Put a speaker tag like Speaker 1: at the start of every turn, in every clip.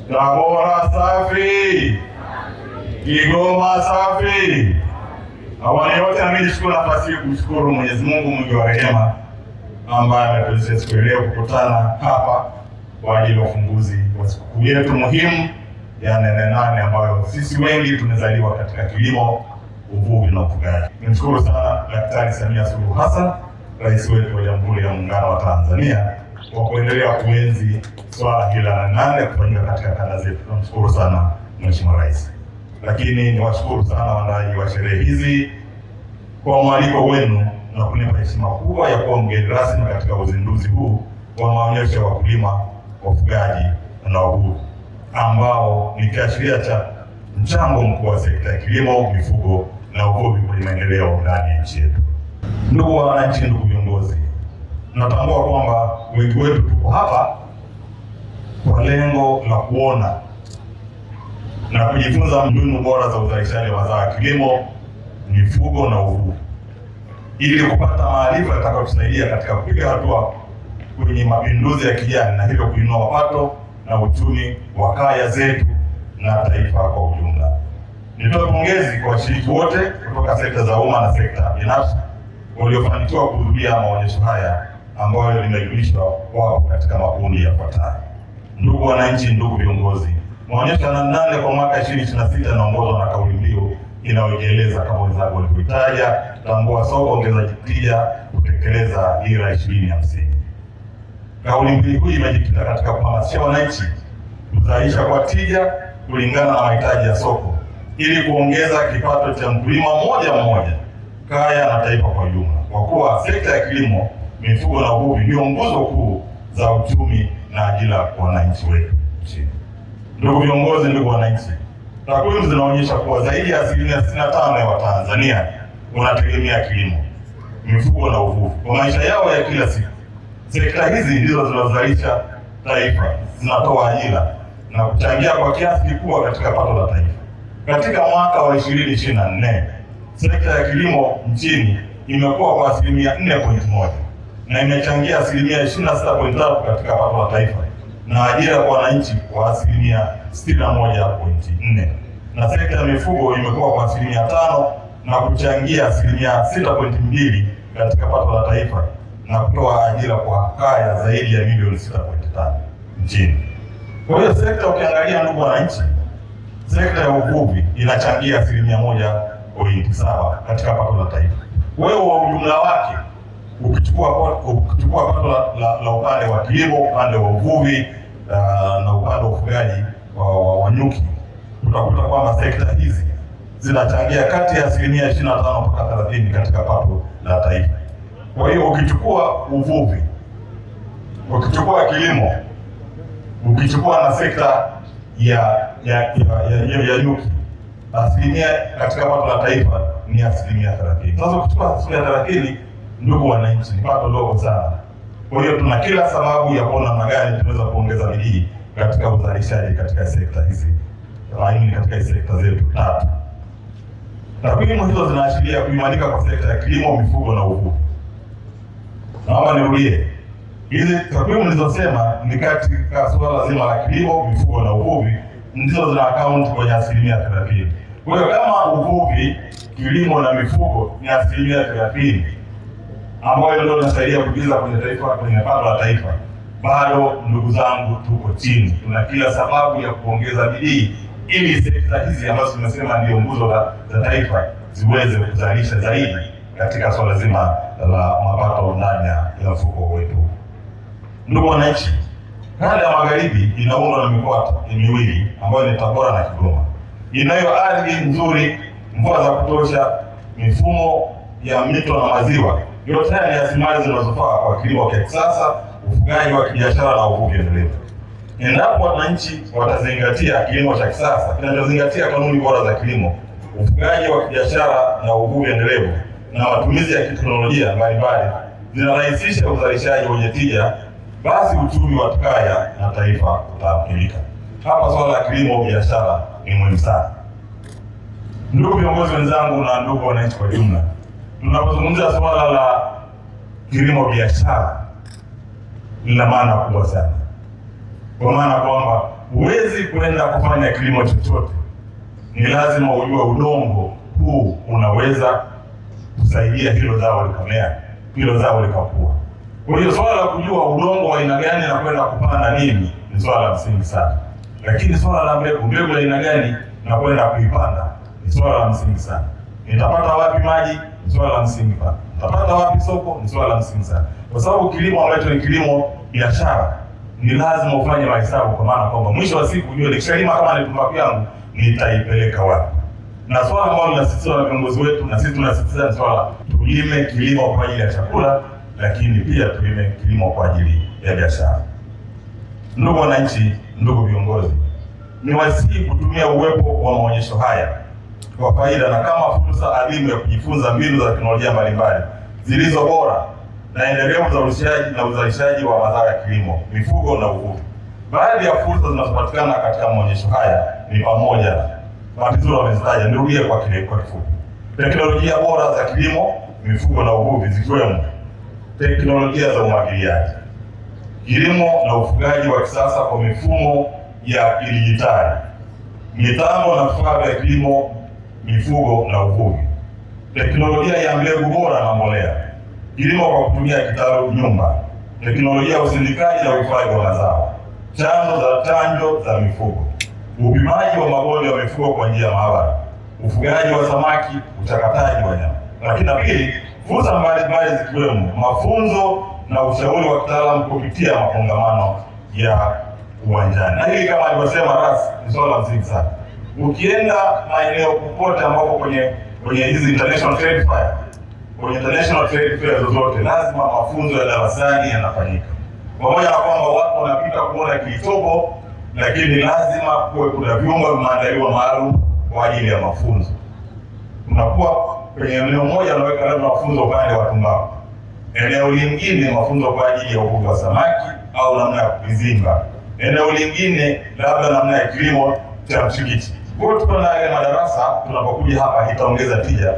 Speaker 1: Tabora safi, Kigoma safi. Awali yote nami nishukuru nafasi hii kumshukuru Mwenyezi Mungu mwingi wa rehema ambaye ametuwezesha siku leo kukutana hapa kwa ajili ya ufunguzi wa sikukuu yetu muhimu ya Nane Nane, ambayo sisi wengi tumezaliwa katika kilimo, uvuvi na ufugaji. Nimshukuru sana Daktari Samia Suluhu Hassan, Rais wetu wa Jamhuri ya Muungano wa Tanzania, kwa kuendelea kuenzi swala hili la Nane Nane kufanyika katika kanda zetu. Tunamshukuru sana Mheshimiwa Rais. Lakini niwashukuru sana waandaaji wa sherehe hizi kwa mwaliko wenu na kunipa heshima kubwa ya kuwa mgeni rasmi katika uzinduzi huu wa maonyesho ya wakulima, wafugaji na wavuvi, ambao ni kiashiria cha mchango mkuu wa sekta ya kilimo, mifugo na uvuvi kwenye maendeleo ndani ya nchi yetu. Ndugu wananchi, ndugu viongozi, natambua kwamba wengi wetu tuko hapa kwa lengo la kuona na kujifunza mbinu bora za uzalishaji wa mazao ya kilimo, mifugo na uvuvi, ili kupata maarifa yatakayotusaidia katika kupiga hatua kwenye mapinduzi ya kijani, na hivyo kuinua mapato na uchumi wa kaya zetu na taifa kwa ujumla. Nitoe pongezi kwa washiriki wote kutoka sekta za umma na sekta binafsi waliofanikiwa kuhudhuria maonyesho haya ambayo limejulishwa wao katika makundi yafuatayo. Ndugu wananchi, ndugu viongozi, maonyesho ya Nane Nane kwa mwaka 2026 yanaongozwa na kauli mbiu inayojieleza kama wenzangu walivyoitaja: tambua soko, ongeza tija, kutekeleza dira 2050. Kauli mbiu hii imejikita katika kuhamasisha wananchi kuzalisha kwa tija kulingana na mahitaji ya soko, ili kuongeza kipato cha mkulima mmoja mmoja, kaya na taifa kwa ujumla, kwa kuwa sekta ya kilimo, mifugo na uvuvi ndio nguzo kuu za uchumi na ajira kwa wananchi wetu nchini. Ndugu viongozi, ndugu wananchi, takwimu zinaonyesha kuwa zaidi ya 65% ya Watanzania wanategemea kilimo, mifugo na uvuvi kwa maisha yao ya kila siku. Sekta hizi ndizo zinazozalisha taifa, zinatoa ajira na kuchangia kwa kiasi kikubwa katika pato la taifa. Katika mwaka wa 2024, sekta ya kilimo nchini imekuwa kwa 4.1% na imechangia 26.3% katika pato la taifa, na ajira kwa wananchi kwa 61.4%. Na sekta ya mifugo imekuwa kwa 5% na kuchangia 6.2% katika pato la taifa na kutoa ajira kwa kaya zaidi ya milioni 6.5 nchini. Kwa hiyo sekta, ukiangalia ndugu wananchi, sekta ya uvuvi inachangia 1.7% katika pato la taifa. Wewe wa ujumla wake ukichukua pato la upande wa kilimo, upande wa uvuvi na upande wa ufugaji wa nyuki, utakuta kwamba sekta hizi zinachangia kati ya 25% mpaka 30% katika pato la taifa. Kwa hiyo ukichukua uvuvi, ukichukua kilimo, ukichukua na sekta ya nyuki, asilimia katika pato la taifa ni 30%. Sasa ukichukua 30%, ndugu wananchi, ni pato dogo sana. Kwa hiyo tuna kila sababu ya kuona namna gani tunaweza kuongeza bidii katika uzalishaji katika sekta hizi, lakini katika sekta zetu tatu. Takwimu hizo zinaashiria kuimarika kwa sekta ya kilimo, mifugo na uvuvi. Naomba nirudie, hizi takwimu nilizosema ni katika suala zima la kilimo, mifugo na uvuvi, ndizo zina account kwenye 30%. Kwa hiyo kama uvuvi, kilimo na mifugo ni 30%, ambayo ndio inasaidia kuingiza kwenye taifa, kwenye pato la taifa, bado ndugu zangu, tuko chini. Tuna kila sababu ya kuongeza bidii ili sekta hizi ambazo tunasema ndio nguzo za taifa ziweze kuzalisha zaidi katika swala zima la mapato ndani ya mfuko wetu. Ndugu wananchi, kanda ya magharibi inaundwa na mikoa miwili ambayo ni Tabora na Kigoma, inayo ardhi nzuri, mvua za kutosha, mifumo ya mito na maziwa. Yote haya ni rasilimali zinazofaa kwa kilimo cha kisasa, ufugaji wa kibiashara na uvuvi endelevu. Endapo wananchi watazingatia kilimo cha kisasa kinachozingatia kanuni bora za kilimo, ufugaji wa kibiashara na uvuvi endelevu na matumizi ya teknolojia mbalimbali zinarahisisha uzalishaji wenye tija, basi uchumi wa kaya na taifa utaamilika. Hapa swala la kilimo biashara ni muhimu sana. Ndugu viongozi wenzangu na ndugu wananchi kwa jumla, tunapozungumzia swala la kilimo biashara lina maana kubwa sana, kwa maana kwamba huwezi kwenda kufanya kilimo chochote, ni lazima ujue udongo huu unaweza kusaidia hilo zao likamea, hilo zao likakua. Kwa hiyo swala la kujua udongo wa aina gani na kwenda kupanda nini ni swala la msingi sana. Lakini swala la mbegu ya aina gani na kwenda kuipanda ni swala la msingi sana. Nitapata wapi maji? Ni swala la msingi sana. Nitapata wapi soko? Ni swala la msingi sana. Kwa sababu kilimo ambacho ni kilimo biashara, ni lazima ufanye mahesabu, kwa maana kwamba mwisho wa siku ujue nikishalima kama ni tumbaku yangu nitaipeleka wapi. Na swala ambalo linasisitizwa na viongozi wetu na sisi tunasisitiza ni swala tulime kilimo kwa ajili ya chakula, lakini pia tulime kilimo kwa ajili ya biashara. Ndugu wananchi, ndugu viongozi, ni wasihi kutumia uwepo wa maonyesho haya kwa faida na kama fursa adhimu ya kujifunza mbinu za teknolojia mbalimbali zilizo bora na endelevu za uzalishaji wa mazao ya kilimo, mifugo na uvuvi. Baadhi ya fursa zinazopatikana katika maonyesho haya ni pamoja na matizuru wamezitaja, nirudie kwa kifupi: teknolojia bora za kilimo, mifugo na uvuvi, zikiwemo teknolojia za umwagiliaji, kilimo na ufugaji wa kisasa kwa mifumo ya kidijitali, mitambo na vifaa vya kilimo, mifugo na uvuvi, teknolojia ya mbegu bora na mbolea, kilimo kwa kutumia kitalu nyumba, teknolojia ya usindikaji na uhifadhi wa mazao, chanjo za mifugo, upimaji wa magonjwa ya mifugo kwa njia ya maabara, ufugaji wa samaki, uchakataji wa nyama. Lakini na pili, fursa mbalimbali zikiwemo mafunzo na ushauri wa kitaalamu kupitia makongamano ya uwanjani. Na hili kama alivyosema Ras, ni swala la msingi sana. Ukienda maeneo popote ambapo kwenye hizi international trade fair, kwenye international trade fair zozote, lazima mafunzo ya darasani yanafanyika. Pamoja na kwamba watu wanapita kuona kilichopo, lakini lazima kuwe kuna vyumba vimeandaliwa maalum kwa ajili ya mafunzo. Unakuwa kwenye eneo moja unaweka labda mafunzo upande wa tumbaku, eneo lingine mafunzo kwa ajili ya uvuvi wa samaki au namna ya kuvizimba, eneo lingine labda namna ya kilimo cha mchikichi. Kwa hiyo tuko na yale madarasa, tunapokuja hapa itaongeza tija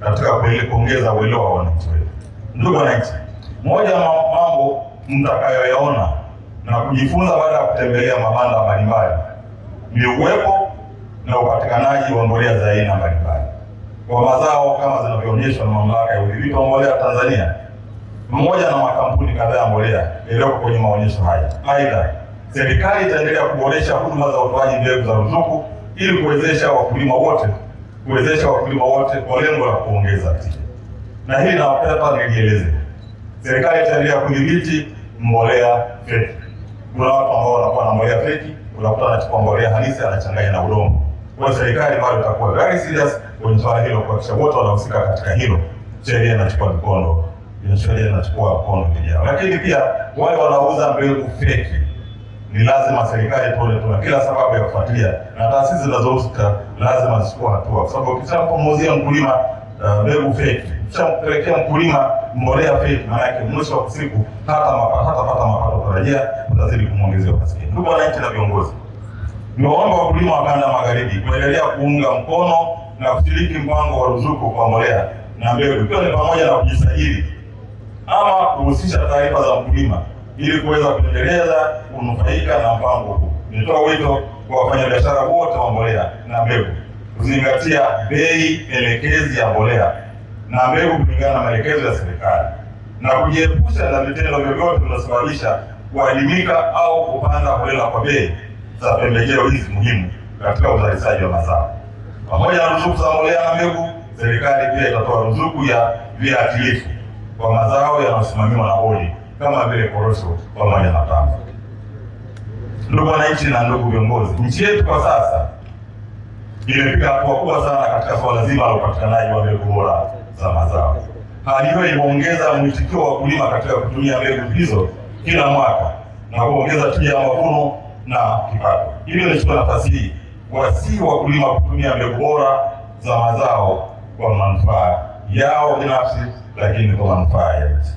Speaker 1: katika kuongeza uelewa wa wananchi wetu. Ndugu wananchi, moja ya mambo mtakayoyaona na kujifunza baada ya kutembelea mabanda mbalimbali ni uwepo na upatikanaji wa mbolea za aina mbalimbali kwa mazao kama zinavyoonyeshwa na Mamlaka ya Udhibiti wa Mbolea Tanzania, pamoja na makampuni kadhaa ya mbolea yaliyoko kwenye maonyesho haya. Aidha, serikali itaendelea kuboresha huduma za utoaji mbegu za ruzuku ili kuwezesha wakulima wote kwa lengo la kuongeza tija. Na hili napenda nilieleze, serikali itaendelea kudhibiti mbolea feki. Kuna watu ambao wanakuwa na mbolea feki, unakuta anachukua mbolea halisi anachanganya na udongo. Kwa hiyo serikali bado itakuwa very serious kwenye swala hilo, kuhakikisha wote wanahusika katika hilo, sheria inachukua mkondo vijana. Lakini pia wale wanaouza mbegu feki, ni lazima serikali tuna kila sababu ya kufuatilia, na taasisi zinazohusika lazima zichukue hatua, kwa sababu ukishamuuzia mkulima mbegu feki, ukishampelekea mkulima mbolea feki, maana yake mwisho wa siku hatapata mapato tarajia, utazidi kumwongezea umaskini. Ndugu wananchi na viongozi, niwaomba wakulima wa kanda magharibi kuendelea kuunga mkono na kushiriki mpango wa ruzuku kwa mbolea na mbegu, ikiwa ni pamoja na kujisajili ama kuhusisha taarifa za mkulima ili kuweza kuendeleza kunufaika na mpango huu. Nitoa wito kwa wafanyabiashara wote wa mbolea na mbegu kuzingatia bei elekezi ya mbolea na mbegu kulingana na maelekezo ya serikali na kujiepusha na vitendo vyovyote vinasababisha kuadimika au kupanda holela kwa bei za pembejeo hizi muhimu katika uzalishaji wa mazao. Pamoja na ruzuku za mbolea na mbegu, serikali pia itatoa ruzuku ya viuatilifu kwa mazao yanayosimamiwa na bodi kama vile korosho pamoja na pamba. Ndugu wananchi na ndugu viongozi, nchi yetu kwa sasa imepiga hatua kubwa sana katika swala zima la upatikanaji wa mbegu bora za mazao. Hali hiyo imeongeza mwitikio wa wakulima katika kutumia mbegu hizo kila mwaka na kuongeza tija ya mavuno na kipato. Hivyo nichukue nafasi hii kuwasihi wakulima kutumia mbegu bora za mazao kwa manufaa yao binafsi, lakini kwa manufaa ya nchi.